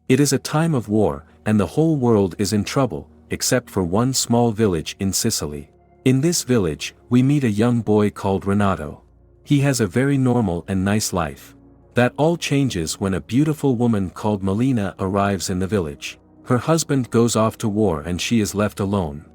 It is a time of war, and the whole world is in trouble, except for one small village in Sicily. In this village, we meet a young boy called Renato. He has a very normal and nice life. That all changes when a beautiful woman called Malena arrives in the village. Her husband goes off to war and she is left alone.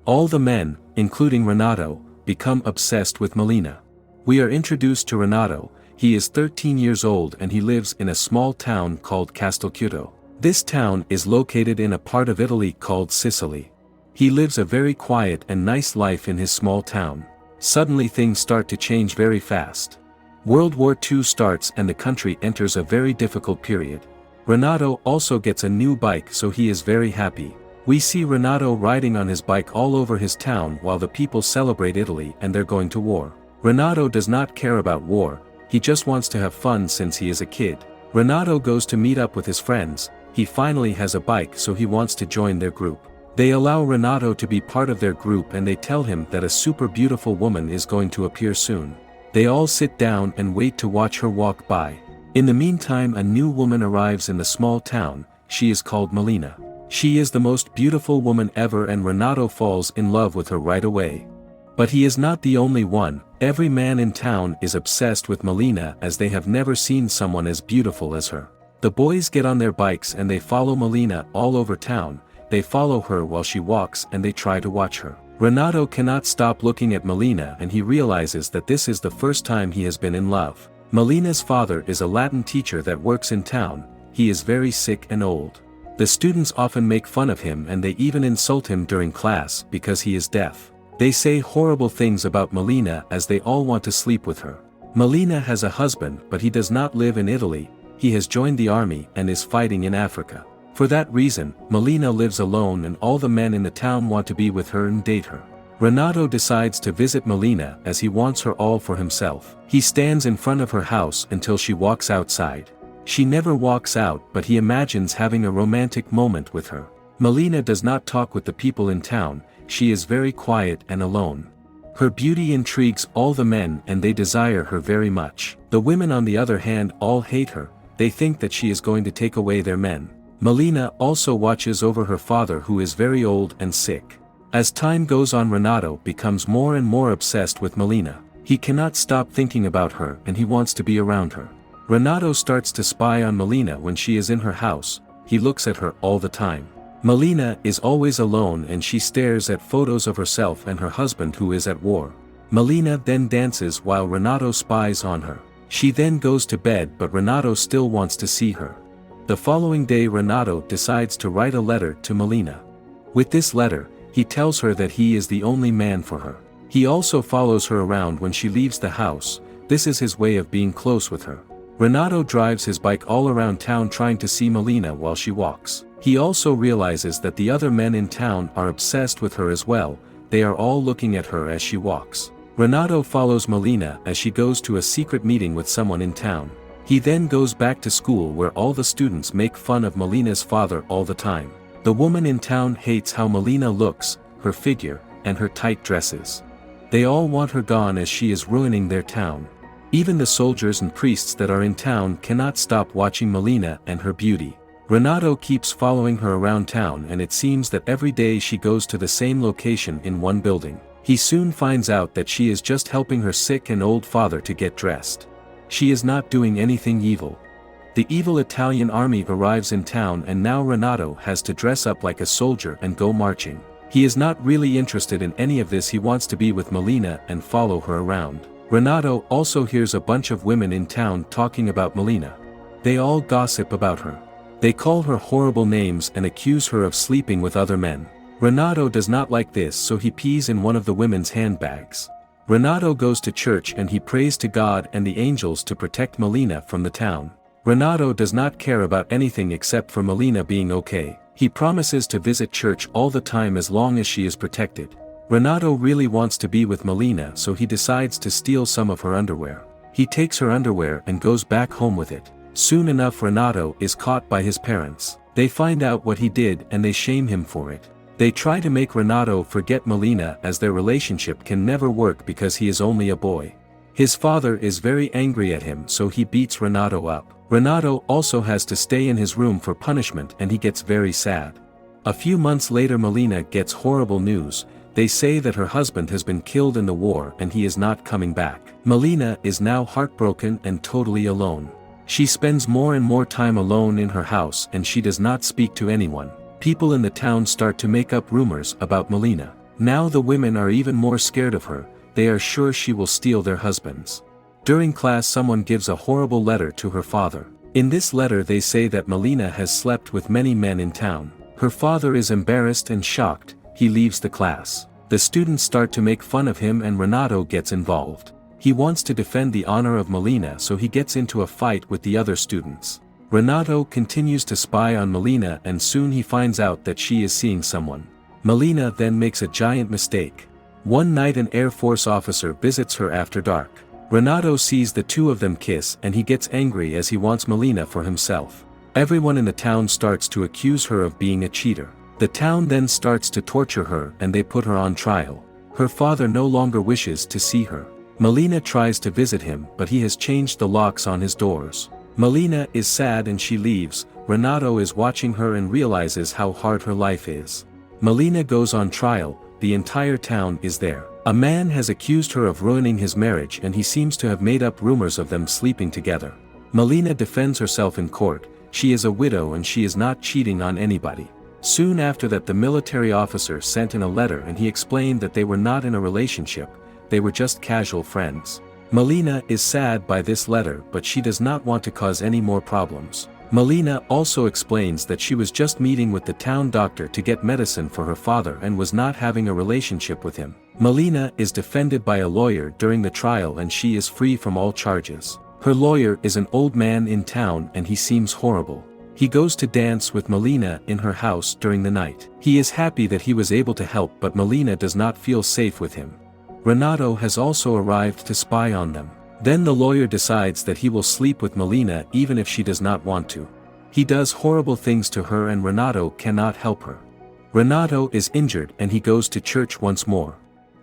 All the men, including Renato, become obsessed with Malena. We are introduced to Renato. He is 13 years old and he lives in a small town called Castelcuto. This town is located in a part of Italy called Sicily. He lives a very quiet and nice life in his small town. Suddenly things start to change very fast. World War II starts and the country enters a very difficult period. Renato also gets a new bike, so he is very happy. We see Renato riding on his bike all over his town while the people celebrate Italy and they're going to war. Renato does not care about war, he just wants to have fun since he is a kid. Renato goes to meet up with his friends. He finally has a bike, so he wants to join their group. They allow Renato to be part of their group and they tell him that a super beautiful woman is going to appear soon. They all sit down and wait to watch her walk by. In the meantime, a new woman arrives in the small town. She is called Malena. She is the most beautiful woman ever and Renato falls in love with her right away. But he is not the only one. Every man in town is obsessed with Malena as they have never seen someone as beautiful as her. The boys get on their bikes and they follow Malena all over town. They follow her while she walks and they try to watch her. Renato cannot stop looking at Malena and he realizes that this is the first time he has been in love. Malena's father is a Latin teacher that works in town. He is very sick and old. The students often make fun of him and they even insult him during class because he is deaf. They say horrible things about Malena as they all want to sleep with her. Malena has a husband, but he does not live in Italy. He has joined the army and is fighting in Africa. For that reason, Malena lives alone and all the men in the town want to be with her and date her. Renato decides to visit Malena as he wants her all for himself. He stands in front of her house until she walks outside. She never walks out, but he imagines having a romantic moment with her. Malena does not talk with the people in town. She is very quiet and alone. Her beauty intrigues all the men and they desire her very much. The women on the other hand all hate her. They think that she is going to take away their men. Malena also watches over her father who is very old and sick. As time goes on, Renato becomes more and more obsessed with Malena. He cannot stop thinking about her and he wants to be around her. Renato starts to spy on Malena when she is in her house. He looks at her all the time. Malena is always alone and she stares at photos of herself and her husband who is at war. Malena then dances while Renato spies on her. She then goes to bed, but Renato still wants to see her. The following day, Renato decides to write a letter to Malena. With this letter, he tells her that he is the only man for her. He also follows her around when she leaves the house. This is his way of being close with her. Renato drives his bike all around town trying to see Malena while she walks. He also realizes that the other men in town are obsessed with her as well. They are all looking at her as she walks. Renato follows Malena as she goes to a secret meeting with someone in town. He then goes back to school where all the students make fun of Malena's father all the time. The woman in town hates how Malena looks, her figure, and her tight dresses. They all want her gone as she is ruining their town. Even the soldiers and priests that are in town cannot stop watching Malena and her beauty. Renato keeps following her around town and it seems that every day she goes to the same location in one building. He soon finds out that she is just helping her sick and old father to get dressed. She is not doing anything evil. The evil Italian army arrives in town and now Renato has to dress up like a soldier and go marching. He is not really interested in any of this. He wants to be with Malena and follow her around. Renato also hears a bunch of women in town talking about Malena. They all gossip about her. They call her horrible names and accuse her of sleeping with other men. Renato does not like this, so he pees in one of the women's handbags. Renato goes to church and he prays to God and the angels to protect Malena from the town. Renato does not care about anything except for Malena being okay. He promises to visit church all the time as long as she is protected. Renato really wants to be with Malena, so he decides to steal some of her underwear. He takes her underwear and goes back home with it. Soon enough, Renato is caught by his parents. They find out what he did and they shame him for it. They try to make Renato forget Malena as their relationship can never work because he is only a boy. His father is very angry at him, so he beats Renato up. Renato also has to stay in his room for punishment and he gets very sad. A few months later Malena gets horrible news. They say that her husband has been killed in the war and he is not coming back. Malena is now heartbroken and totally alone. She spends more and more time alone in her house and she does not speak to anyone. People in the town start to make up rumors about Malena. Now the women are even more scared of her. They are sure she will steal their husbands. During class someone gives a horrible letter to her father. In this letter they say that Malena has slept with many men in town. Her father is embarrassed and shocked. He leaves the class. The students start to make fun of him and Renato gets involved. He wants to defend the honor of Malena, so he gets into a fight with the other students. Renato continues to spy on Malena and soon he finds out that she is seeing someone. Malena then makes a giant mistake. One night an Air Force officer visits her after dark. Renato sees the two of them kiss and he gets angry as he wants Malena for himself. Everyone in the town starts to accuse her of being a cheater. The town then starts to torture her and they put her on trial. Her father no longer wishes to see her. Malena tries to visit him but he has changed the locks on his doors. Malena is sad and she leaves. Renato is watching her and realizes how hard her life is. Malena goes on trial. The entire town is there. A man has accused her of ruining his marriage and he seems to have made up rumors of them sleeping together. Malena defends herself in court. She is a widow and she is not cheating on anybody. Soon after that the military officer sent in a letter and he explained that they were not in a relationship, they were just casual friends. Malena is sad by this letter but she does not want to cause any more problems. Malena also explains that she was just meeting with the town doctor to get medicine for her father and was not having a relationship with him. Malena is defended by a lawyer during the trial and she is free from all charges. Her lawyer is an old man in town and he seems horrible. He goes to dance with Malena in her house during the night. He is happy that he was able to help but Malena does not feel safe with him. Renato has also arrived to spy on them. Then the lawyer decides that he will sleep with Malena even if she does not want to. He does horrible things to her and Renato cannot help her. Renato is injured and he goes to church once more.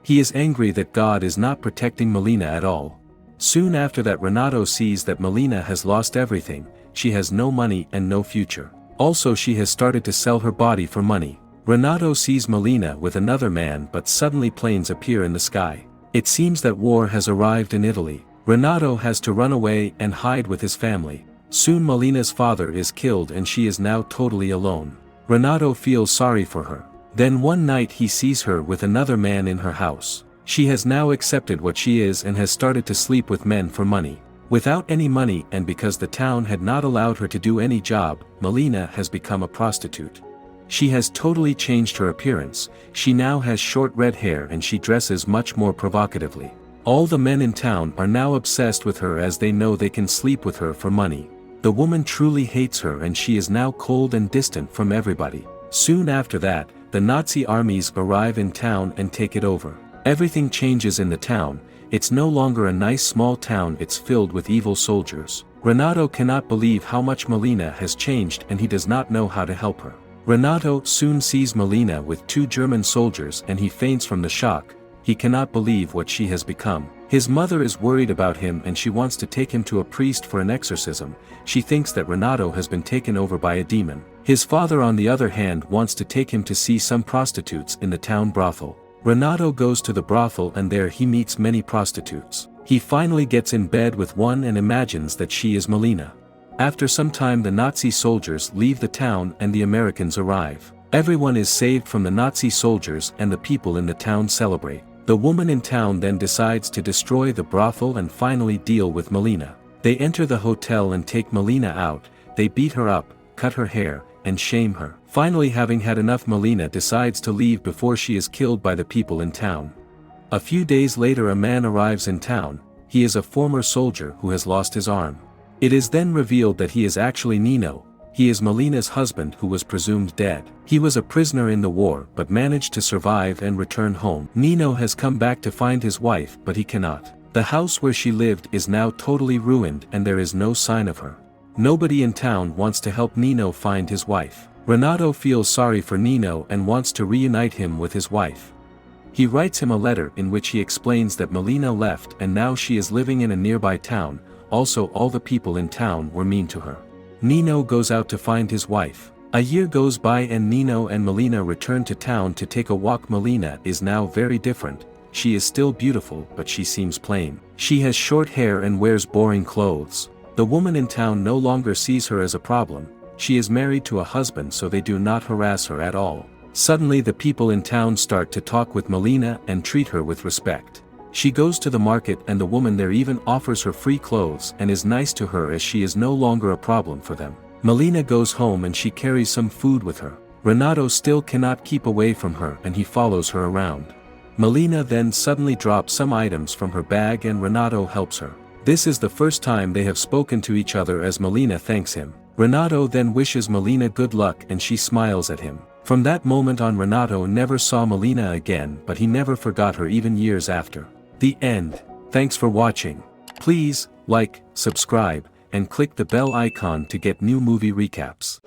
He is angry that God is not protecting Malena at all. Soon after that Renato sees that Malena has lost everything. She has no money and no future. Also she has started to sell her body for money. Renato sees Malena with another man but suddenly planes appear in the sky. It seems that war has arrived in Italy. Renato has to run away and hide with his family. Soon Malena's father is killed and she is now totally alone. Renato feels sorry for her. Then one night he sees her with another man in her house. She has now accepted what she is and has started to sleep with men for money. Without any money and because the town had not allowed her to do any job, Malena has become a prostitute. She has totally changed her appearance. She now has short red hair and she dresses much more provocatively. All the men in town are now obsessed with her as they know they can sleep with her for money. The woman truly hates her and she is now cold and distant from everybody. Soon after that, the Nazi armies arrive in town and take it over. Everything changes in the town. It's no longer a nice small town, it's filled with evil soldiers. Renato cannot believe how much Malena has changed and he does not know how to help her. Renato soon sees Malena with two German soldiers and he faints from the shock. He cannot believe what she has become. His mother is worried about him and she wants to take him to a priest for an exorcism. She thinks that Renato has been taken over by a demon. His father on the other hand wants to take him to see some prostitutes in the town brothel. Renato goes to the brothel and there he meets many prostitutes. He finally gets in bed with one and imagines that she is Malena. After some time the Nazi soldiers leave the town and the Americans arrive. Everyone is saved from the Nazi soldiers and the people in the town celebrate. The woman in town then decides to destroy the brothel and finally deal with Malena. They enter the hotel and take Malena out. They beat her up, cut her hair, and shame her. Finally, having had enough, Malena decides to leave before she is killed by the people in town. A few days later a man arrives in town. He is a former soldier who has lost his arm. It is then revealed that he is actually Nino. He is Malena's husband who was presumed dead. He was a prisoner in the war but managed to survive and return home. Nino has come back to find his wife but he cannot. The house where she lived is now totally ruined and there is no sign of her. Nobody in town wants to help Nino find his wife. Renato feels sorry for Nino and wants to reunite him with his wife. He writes him a letter in which he explains that Malena left and now she is living in a nearby town. Also, all the people in town were mean to her. Nino goes out to find his wife. A year goes by and Nino and Malena return to town to take a walk. Malena is now very different. She is still beautiful, but she seems plain. She has short hair and wears boring clothes. The woman in town no longer sees her as a problem. She is married to a husband, so they do not harass her at all. Suddenly the people in town start to talk with Malena and treat her with respect. She goes to the market and the woman there even offers her free clothes and is nice to her as she is no longer a problem for them. Malena goes home and she carries some food with her. Renato still cannot keep away from her and he follows her around. Malena then suddenly drops some items from her bag and Renato helps her. This is the first time they have spoken to each other as Malena thanks him. Renato then wishes Malena good luck and she smiles at him. From that moment on, Renato never saw Malena again, but he never forgot her even years after. The end. Thanks for watching. Please like, subscribe, and click the bell icon to get new movie recaps.